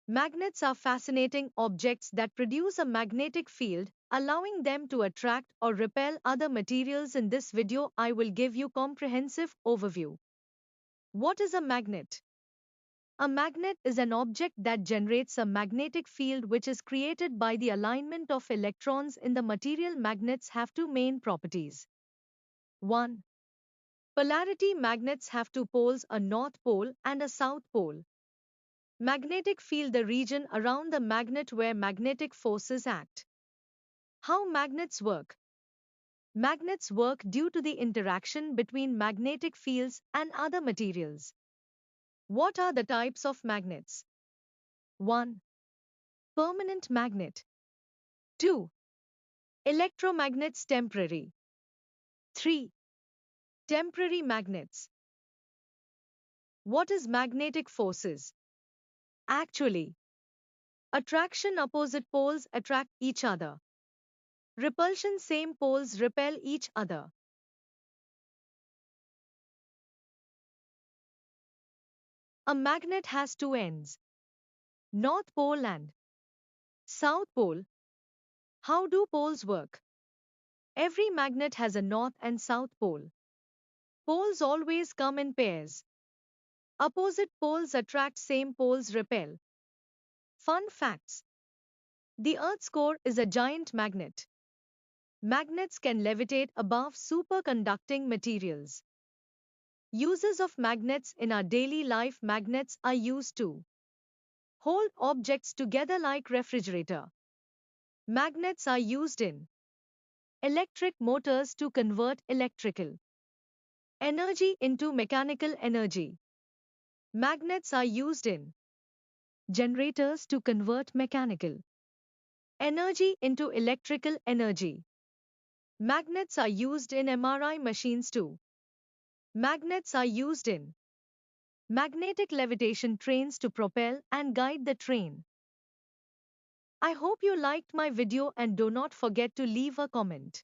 Magnets are fascinating objects that produce a magnetic field, allowing them to attract or repel other materials. In this video, I will give you comprehensive overview. What is a magnet? A magnet is an object that generates a magnetic field which is created by the alignment of electrons in the material. Magnets have two main properties. 1. Polarity. Magnets have two poles, a north pole and a south pole. Magnetic field. The region around the magnet where magnetic forces act. How magnets work? Magnets work due to the interaction between magnetic fields and other materials. What are the types of magnets? 1. Permanent magnet. 2. Electromagnets. Temporary. 3. Temporary magnets. What is magnetic forces? Actually, attraction. Opposite poles attract each other. Repulsion. Same poles repel each other. A magnet has two ends, North Pole and South Pole. How do poles work? Every magnet has a north and south pole. Poles always come in pairs. Opposite poles attract, same poles repel. Fun facts. The Earth's core is a giant magnet. Magnets can levitate above superconducting materials. Uses of magnets in our daily life. Magnets are used to hold objects together like refrigerator. Magnets are used in electric motors to convert electrical energy into mechanical energy. Magnets are used in generators to convert mechanical energy into electrical energy. Magnets are used in MRI machines too. Magnets are used in magnetic levitation trains to propel and guide the train. I hope you liked my video and do not forget to leave a comment.